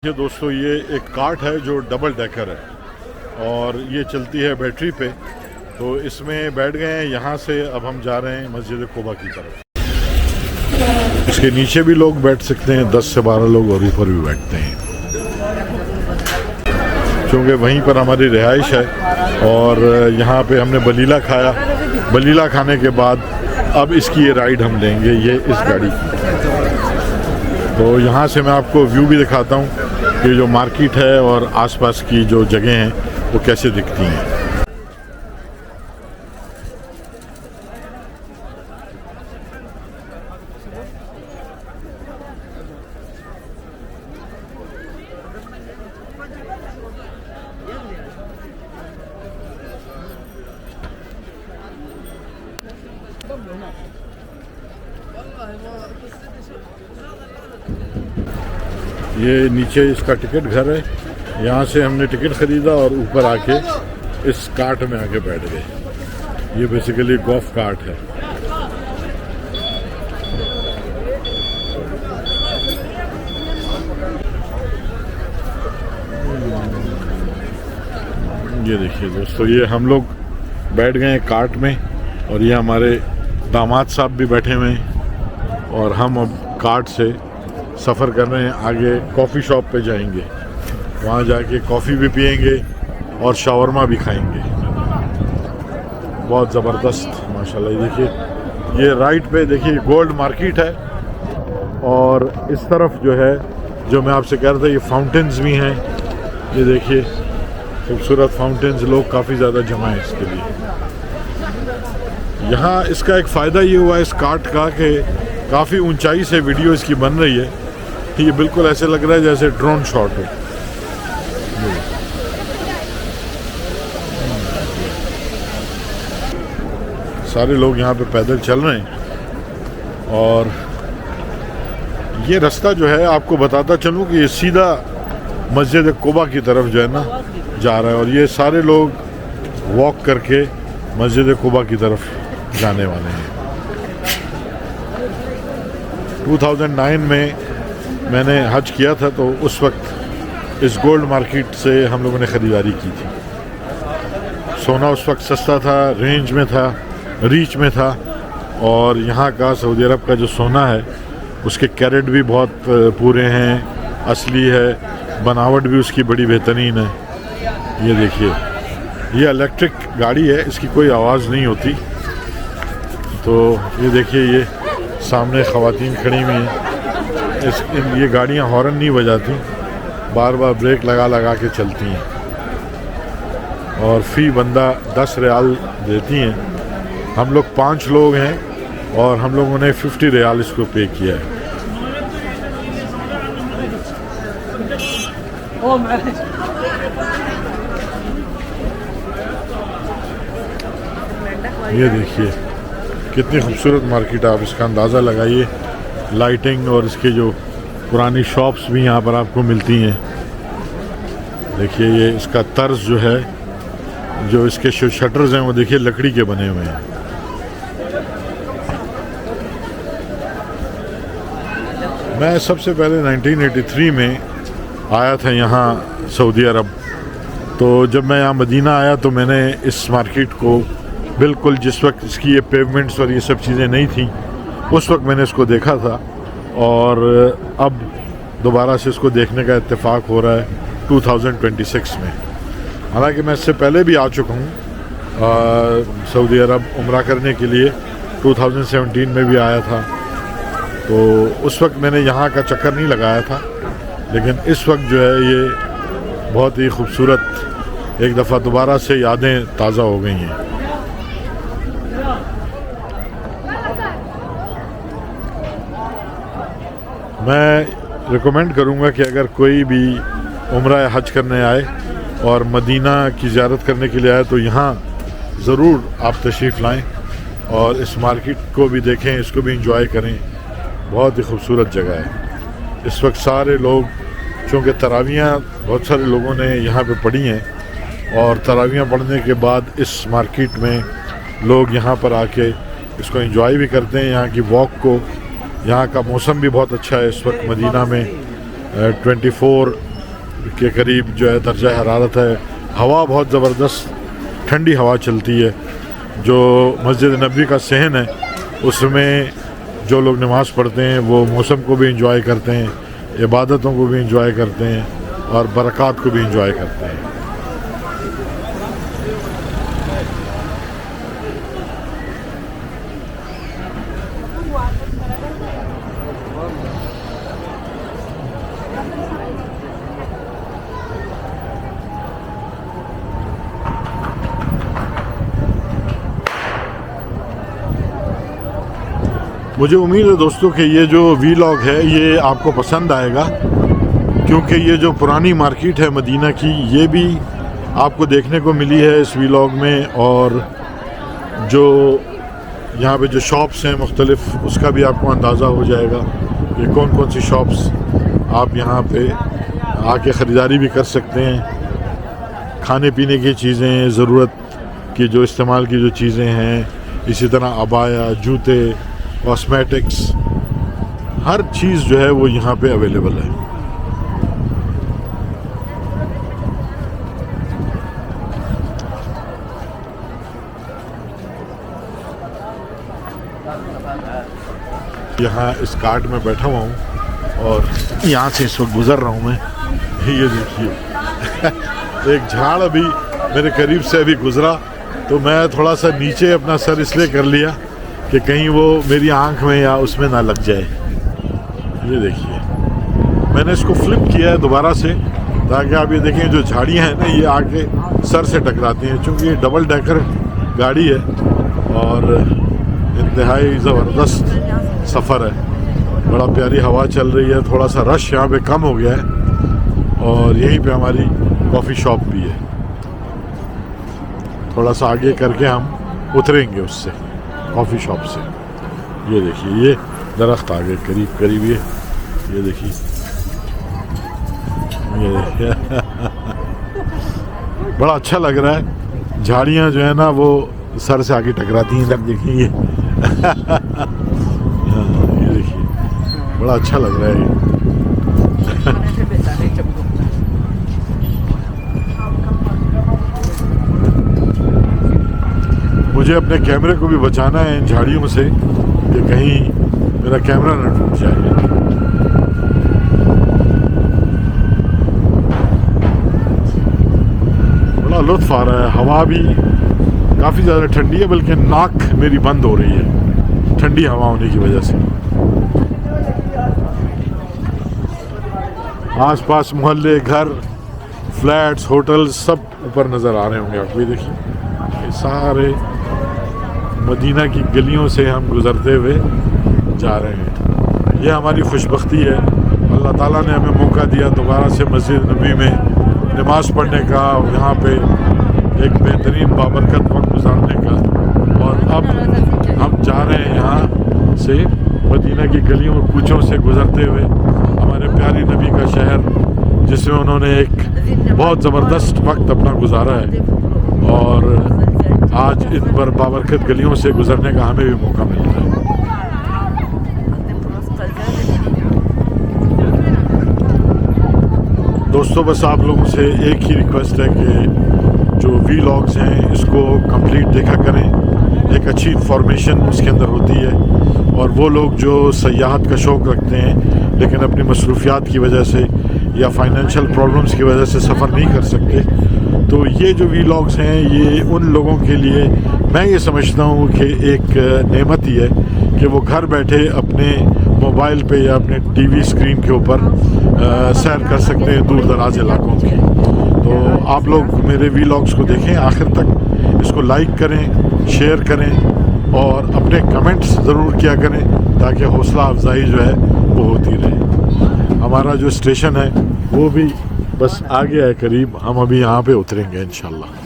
ये दोस्तों ये एक कार्ट है जो डबल डेकर है और ये चलती है बैटरी पे। तो इसमें बैठ गए हैं। यहाँ से अब हम जा रहे हैं मस्जिद कुबा की तरफ। इसके नीचे भी लोग बैठ सकते हैं, 10 से 12 लोग, और ऊपर भी बैठते हैं क्योंकि वहीं पर हमारी रिहाइश है। और यहाँ पे हमने बलीला खाया। बलीला खाने के बाद अब इसकी ये राइड हम लेंगे, ये इस गाड़ी की। तो यहाँ से मैं आपको व्यू भी दिखाता हूँ कि जो मार्केट है और आसपास की जो जगह हैं वो कैसे दिखती हैं। ये नीचे इसका टिकट घर है। यहाँ से हमने टिकट ख़रीदा और ऊपर आके इस कार्ट में आके बैठ गए। ये बेसिकली गोल्फ कार्ट है। ये देखिए दोस्तों, ये हम लोग बैठ गए हैं कार्ट में और ये हमारे दामाद साहब भी बैठे हुए हैं। और हम अब कार्ट से सफ़र कर रहे हैं। आगे कॉफ़ी शॉप पे जाएंगे, वहाँ जाके कॉफ़ी भी पियेंगे और शावरमा भी खाएंगे। बहुत ज़बरदस्त माशाल्लाह। ये देखिए, ये राइट पे देखिए गोल्ड मार्केट है और इस तरफ जो है, जो मैं आपसे कह रहा था, ये फाउंटेन्स भी हैं। ये देखिए खूबसूरत फाउंटेन्स, लोग काफ़ी ज़्यादा जमा है इसके लिए। यहाँ इसका एक फ़ायदा ये हुआ इस कार्ट का कि काफ़ी ऊंचाई से वीडियो इसकी बन रही है। ये बिल्कुल ऐसे लग रहा है जैसे ड्रोन शॉट हो। सारे लोग यहाँ पे पैदल चल रहे हैं। और ये रास्ता जो है, आपको बताता चलूँ कि ये सीधा मस्जिद कुबा की तरफ जो है ना जा रहा है। और ये सारे लोग वॉक करके मस्जिद कुबा की तरफ जाने वाले हैं। 2009 में मैंने हज किया था, तो उस वक्त इस गोल्ड मार्केट से हम लोगों ने ख़रीदारी की थी। सोना उस वक्त सस्ता था, रेंज में था, रीच में था। और यहाँ का सऊदी अरब का जो सोना है उसके कैरेट भी बहुत पूरे हैं, असली है, बनावट भी उसकी बड़ी बेहतरीन है। ये देखिए, ये इलेक्ट्रिक गाड़ी है, इसकी कोई आवाज़ नहीं होती। तो ये देखिए, ये सामने ख़वातीन खड़ी हुई हैं। ये गाड़ियाँ हॉर्न नहीं बजाती, बार बार ब्रेक लगा लगा के चलती हैं। और फ़ी बंदा 10 रियाल देती हैं। हम लोग 5 लोग हैं और हम लोगों ने 50 रियाल इसको पे किया है। ये देखिए कितनी खूबसूरत मार्केट, आप इसका अंदाज़ा लगाइए। लाइटिंग और इसके जो पुरानी शॉप्स भी यहाँ पर आपको मिलती हैं। देखिए ये इसका तर्ज जो है, जो इसके शटर्स हैं वो देखिए लकड़ी के बने हुए हैं। मैं सबसे पहले 1983 में आया था यहाँ सऊदी अरब। तो जब मैं यहाँ मदीना आया तो मैंने इस मार्केट को बिल्कुल, जिस वक्त इसकी ये पेवमेंट्स और ये सब चीज़ें नहीं थी, उस वक्त मैंने इसको देखा था। और अब दोबारा से इसको देखने का इत्तेफाक हो रहा है 2026 में। हालांकि मैं इससे पहले भी आ चुका हूँ सऊदी अरब उम्रा करने के लिए। 2017 में भी आया था, तो उस वक्त मैंने यहाँ का चक्कर नहीं लगाया था। लेकिन इस वक्त जो है ये बहुत ही खूबसूरत, एक दफ़ा दोबारा से यादें ताज़ा हो गई हैं। मैं रिकमेंड करूँगा कि अगर कोई भी उम्रा या हज करने आए और मदीना की ज़ियारत करने के लिए आए तो यहाँ ज़रूर आप तशरीफ़ लाएं और इस मार्केट को भी देखें, इसको भी इंजॉय करें। बहुत ही खूबसूरत जगह है। इस वक्त सारे लोग, चूँकि तरावियाँ बहुत सारे लोगों ने यहाँ पे पढ़ी हैं और तरावियाँ पढ़ने के बाद इस मार्केट में लोग यहाँ पर आके इसको इंजॉय भी करते हैं, यहाँ की वॉक को। यहाँ का मौसम भी बहुत अच्छा है इस वक्त मदीना में। 24 के करीब जो है दर्जा हरारत है। हवा बहुत ज़बरदस्त ठंडी हवा चलती है। जो मस्जिद नबी का सहन है उसमें जो लोग नमाज़ पढ़ते हैं वो मौसम को भी इंजॉय करते हैं, इबादतों को भी इंजॉय करते हैं और बरक़ात को भी इंजॉय करते हैं। मुझे उम्मीद है दोस्तों कि ये जो वीलॉग है ये आपको पसंद आएगा, क्योंकि ये जो पुरानी मार्केट है मदीना की ये भी आपको देखने को मिली है इस वीलॉग में, और जो यहाँ पे जो शॉप्स हैं मुख्तलिफ उसका भी आपको अंदाज़ा हो जाएगा कि कौन कौन सी शॉप्स आप यहाँ पे आके ख़रीदारी भी कर सकते हैं। खाने पीने की चीज़ें, ज़रूरत की जो इस्तेमाल की जो चीज़ें हैं, इसी तरह अबाया, जूते, कॉस्मेटिक्स, हर चीज़ जो है वो यहाँ पे अवेलेबल है। यहाँ इस कार्ट में बैठा हुआ हूँ और यहाँ से इस वक्त गुज़र रहा हूँ मैं। ये देखिए एक झाड़ अभी मेरे करीब से अभी गुज़रा, तो मैं थोड़ा सा नीचे अपना सर इसलिए कर लिया कि कहीं वो मेरी आंख में या उसमें ना लग जाए। ये देखिए मैंने इसको फ्लिप किया है दोबारा से, ताकि आप ये देखें जो झाड़ियाँ हैं ना ये आके सर से टकराती हैं, चूँकि ये डबल डेकर गाड़ी है और इंतहाई ज़बरदस्त सफ़र है। बड़ा प्यारी हवा चल रही है, थोड़ा सा रश यहाँ पे कम हो गया है और यहीं पे हमारी कॉफ़ी शॉप भी है। थोड़ा सा आगे करके हम उतरेंगे उससे कॉफ़ी शॉप से। ये देखिए ये दरख्त आ गए करीब करीब, ये देखिए ये बड़ा अच्छा लग रहा है। झाड़ियाँ जो है ना वो सर से आगे टकराती हैं, जब देखिए ये ये देखिए बड़ा अच्छा लग रहा है ये। मुझे अपने कैमरे को भी बचाना है इन झाड़ियों से कि कहीं मेरा कैमरा न टूट जाए। बड़ा लुत्फ आ रहा है, हवा भी काफ़ी ज़्यादा ठंडी है, बल्कि नाक मेरी बंद हो रही है ठंडी हवा होने की वजह से। आसपास मोहल्ले, घर, फ्लैट्स, होटल्स सब ऊपर नज़र आ रहे होंगे आपको। देखिए ये सारे मदीना की गलियों से हम गुज़रते हुए जा रहे हैं। ये हमारी खुशबख्ती है, अल्लाह ताला ने हमें मौका दिया दोबारा से मस्जिद नबी में नमाज़ पढ़ने का, यहाँ पे एक बेहतरीन बाबरकत वक्त गुजारने का। और अब हम जा रहे हैं यहाँ से मदीना की गलियों और कूचों से गुज़रते हुए हमारे प्यारी नबी का शहर, जिसमें उन्होंने एक बहुत ज़बरदस्त वक्त अपना गुजारा है, और आज इन पर बाबरकत गलियों से गुजरने का हमें भी मौका मिल रहा है। दोस्तों बस आप लोगों से एक ही रिक्वेस्ट है कि जो वीलॉग्स हैं इसको कंप्लीट देखा करें। एक अच्छी इन्फॉर्मेशन उसके अंदर होती है, और वो लोग जो सयाहत का शौक़ रखते हैं लेकिन अपनी मसरूफियात की वजह से या फाइनेंशियल प्रॉब्लम्स की वजह से सफ़र नहीं कर सकते, तो ये जो वीलॉग्स हैं ये उन लोगों के लिए मैं ये समझता हूँ कि एक नेमत ही है कि वो घर बैठे अपने मोबाइल पे या अपने टीवी स्क्रीन के ऊपर सैर कर सकते हैं दूर दराज इलाकों की। तो आप लोग मेरे वीलॉग्स को देखें आखिर तक, इसको लाइक करें, शेयर करें और अपने कमेंट्स ज़रूर किया करें, ताकि हौसला अफजाई जो है वो होती रहे। हमारा जो स्टेशन है वो भी बस आ गया है करीब, हम अभी यहाँ पे उतरेंगे इंशाल्लाह।